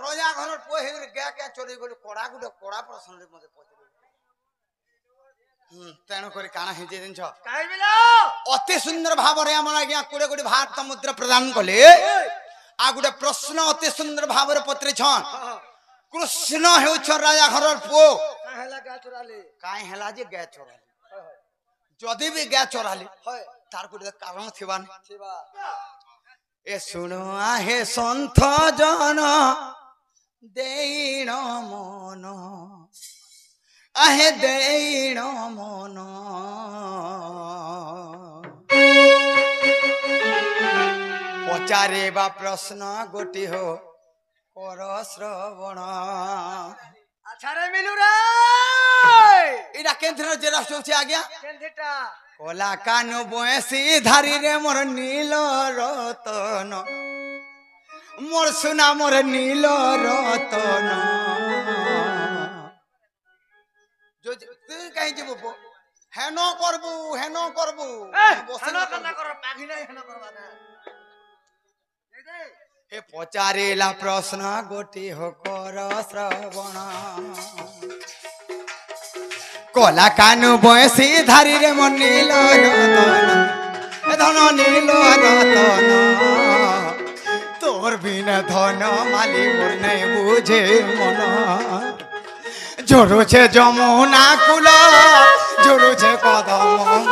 रजा घर पुआ हे गे क्या चोरी गली कड़ा गुटे कड़ा प्रश्न मते पचरे तेणु करी काना हे जे जिंस अति सुंदर भाव रे हमर आज्ञा कोडे कोडे भारत मुद्रा प्रदान कले आ गुटे प्रश्न अति सुंदर भाव रे पत्रे छन कृष्ण हेउछ राजा घर पुओ काहेला गा चोराले काहे हला जे गे चोराले जदी भी गे चोराले तार कोडे कारण थिबान ए सुनो आहे संत जन देण मन आहे देण मन पचारे बा प्रश्न गोटी हो कर श्रवण अच्छा रे मिलू रे इडा केंद्र जेरा सोचे आज्ञा केंधिटा कोला कानु बयसी धारी रे मोर नील रतन मोर सुना मोर नील रतन जो तू कहीं जीवो हेनो करबू हेनो करबू हेनो कना कर पाघी नहीं हेनो करबा ना हे पचारेला प्रश्न गोटी हो कर श्रवण कोला कानु बयसी धारी रे मोर नील रतन धन नील रतन तोर बिना धन माली मोर नहीं बुझे मन झुरुछे जमुना कूल झुरुछे कदम मूल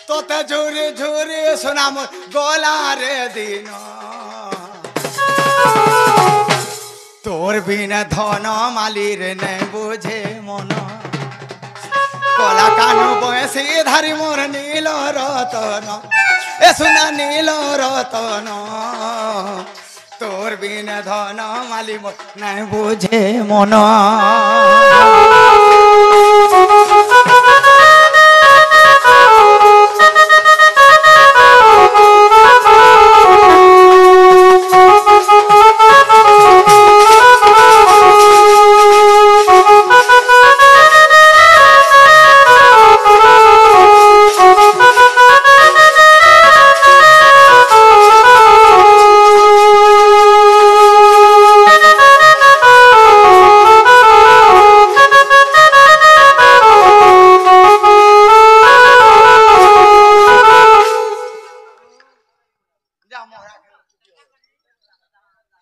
तोते झुरी झुरी सुना मोर गला रे दिन तोर बिना धन माली रे नहीं बुझे मन कला कानु बयसी धारी मोर नील रतन ए सुना नील रतन तोर बिना धन माली मोर नहीं बुझे मन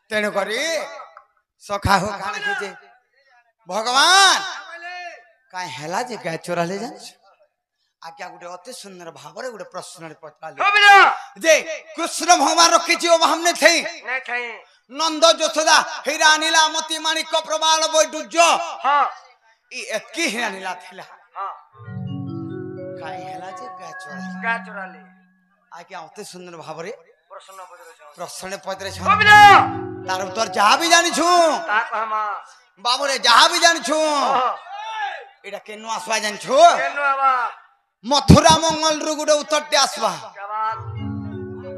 तेणु करी सखा हो काना खींचे भगवान काहे हेला जे गाय चोराले जान आज्ञा गुटे अति सुंदर भाव रे गुटे प्रश्न रे पचाले जे कृष्ण भगवान रखी छी ओ हमने थई नहीं थई नंद यशोदा हीरा नीला मोती माणिक प्रबाल वैडूर्य हां ई एतकी हीरा नीला थिला हां काहे हेला जे गाय चोराले आज्ञा अति सुंदर भाव रे प्रश्न पचरे छ तार उत्तर जहा भी जानी छु ता कहमा बाबू रे जहा भी जानी छु एटा केनु आसवा जानी छु केनु आवा मथुरा मंगल रु गुडे उत्तर ते आसवा क्या बात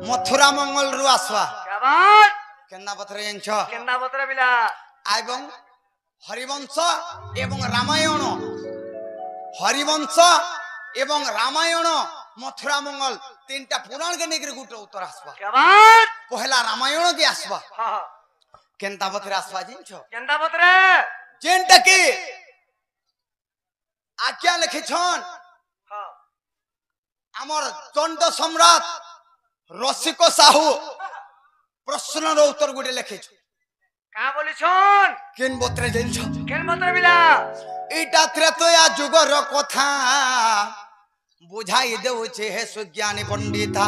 मथुरा मंगल रु आसवा क्या बात केना पथरे जानी छ केना पथरे बिला एवं हरिवंश एवं रामायण हरिवंश एवं रामायण मथुरा मंगल तीनटा पुराण के नेकर गुटे उत्तर आसवा क्या बात पहला रामायण के आसवा हां केनता पथरे आसवा जिनछो केनता पथरे जेनटा की आज्ञा लिखि छन हां हमर दंड सम्राट रसिक साहू प्रश्न रो उत्तर गुटे लिखि छ का बोली छन केन पथरे जिनछो केन पथरे बिला एटा त्रेतया जुगर कथा बुझाई देउछे हे सुज्ञानी पंडिता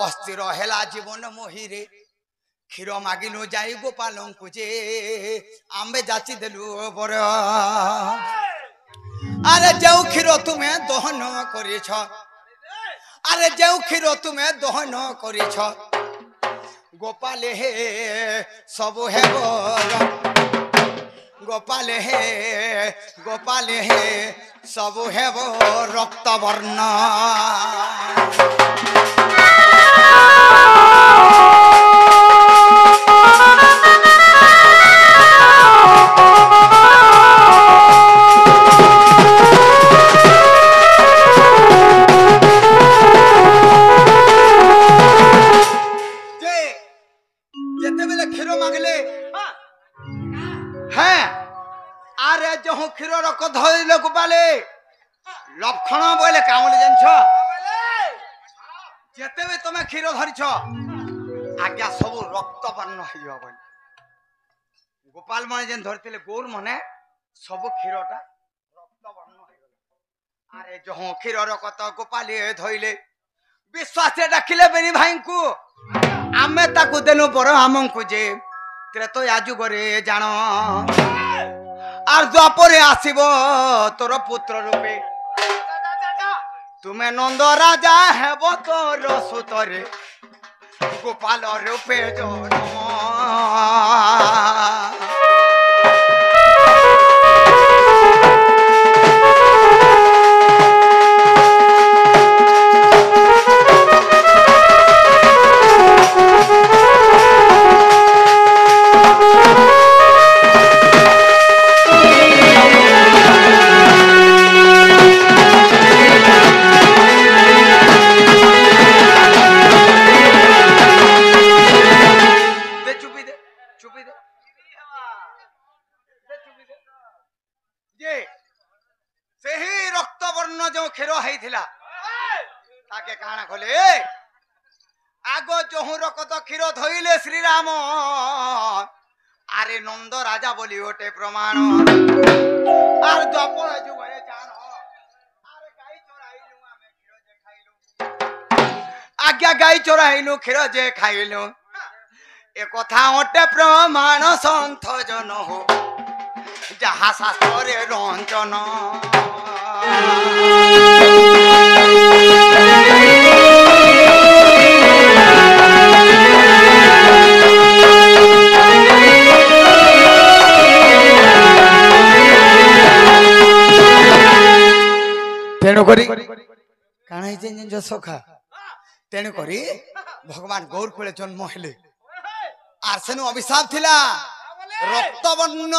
अस्थिर हेला जीवन मोहिरे क्षीर मागिनु जाई गोपालंकु जे आंबे जाची देलु बर अरे जेउ क्षीर तुम्हें दहन करिछ अरे जेउ क्षीर तुम्हें दहन करिछ गोपाल हे सब हेबो गोपाल हे सब हेबो रक्त वर्ण बोले क्षीर मांगले हैं आरे जो क्षीर रख धरले गोपाले लक्षण बोले काम जानछ जेते भी तुम क्षीर धरिछ आज्ञा सब रक्त वर्ण हो गोपाल मन जेन धरते गौर मने सब क्षीरटा रक्त वर्ण हो अरे जो क्षीर रकत गोपाली धइले विश्वास डाकिले बेनी भाई को आमे ताकू देनु पर हमको जे त्रेतो याजुगरे जान आर द्वापरे आसीबो तोर पुत्र रूपे तुम्हें नंद राजा हेबो तोर सुतरे गोपाल रूपे जन्म क्षीर धोइले श्री राम आरे नंद राजा बोली ओटे प्रमाण आर द्वापर जुगे जान आरे गाई चोराइलु आमे क्षीर जे खाइलु आज्ञा गाई चोराइलु क्षीर जे खाइलु ए कथा ओटे प्रमाण संत जन हो जहा शास्त्रे रंजन तेणु करी काना जो सखा तेणु करी भगवान गौर को जन्म हेले आर सेनु अभिशाप थिला रक्त वर्ण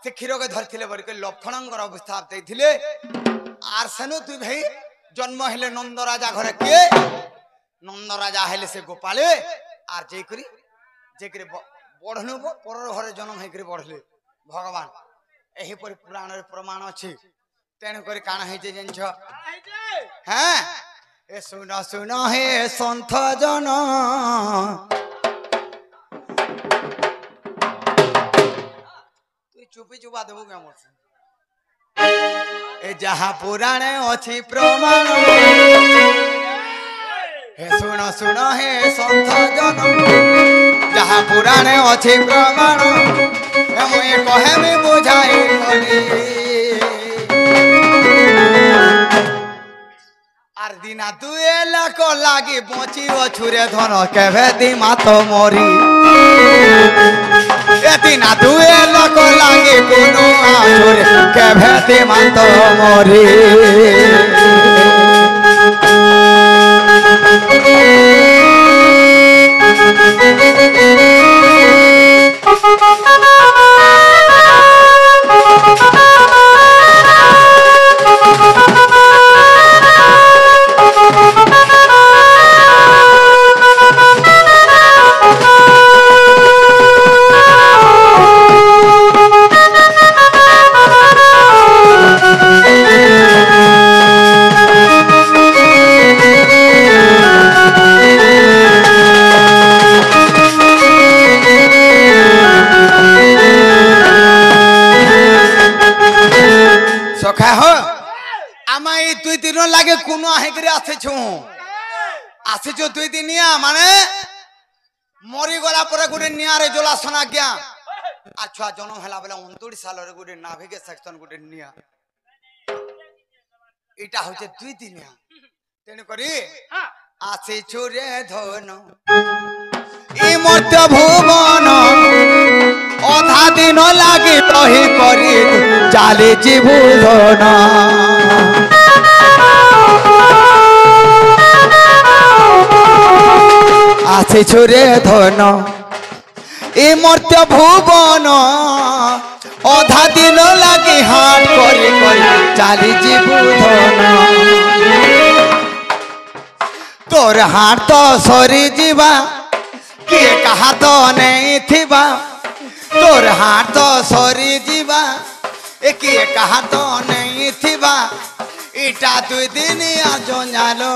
से क्षीर के धरथिले बरके लक्षणंगर अभिशाप देथिले आर सेनु तु भाई जन्म हेले नंद राजा घरे के नंद राजा हेले से गोपाले आर जे करी बढ़नु पर घरे जन्म हे करी बढ़ले भगवान एही पर पुराण रे प्रमाण अछि तेणु करी काना हे जे जंछ हैं ए सुन सुन हे संत जन तू चुपी चुपा देबो के हमर ए जहां पुराणे अछि प्रमाण हे सुन सुन हे संत जन जहां पुराणे अछि प्रमाण ए मुए कहे में बुझाई करी आर दिना दुए लाख लागी बची छुरे धन केभे दी मात मरी ए दिना दुए लाख लागी कोनो आछुरे केभे दी मात मरी लागे कोनो आहिकरे आसे दुई दिनिया माने मरी गला पर गुडे नियारे जोला सना गया अच्छा जन्म हला बेला 29 साल रे गुडे नाभिके सेक्शन गुडे निया इटा होचे दुई दिनिया तेनु करी आसे छोरे धन ई मर्त्य भुवन अधा दिन लागे तही करी चाले जीवधन आसे छोरे धन ए मर्त्य भुवन अधा दिन लागे हाट करी चाली जीवधन तोर हाट तो सरी जीवा किए कहा तो नहीं थी हाथ सरी जीवा एक हाथ नहीं थिबा इटा 2 दिन आज जालो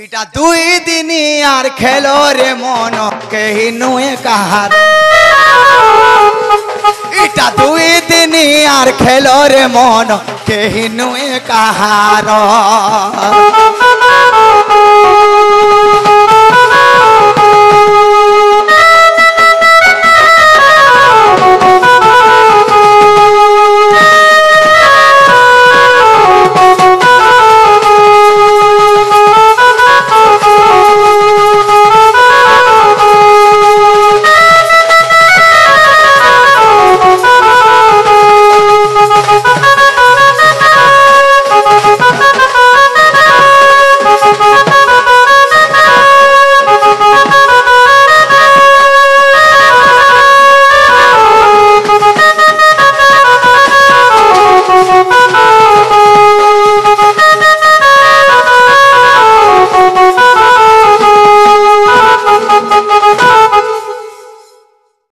इटा 2 दिन यार खेलो रे मन कही नुए कहार इटा 2 दिन यार खेलो रे मन कही नुए कहार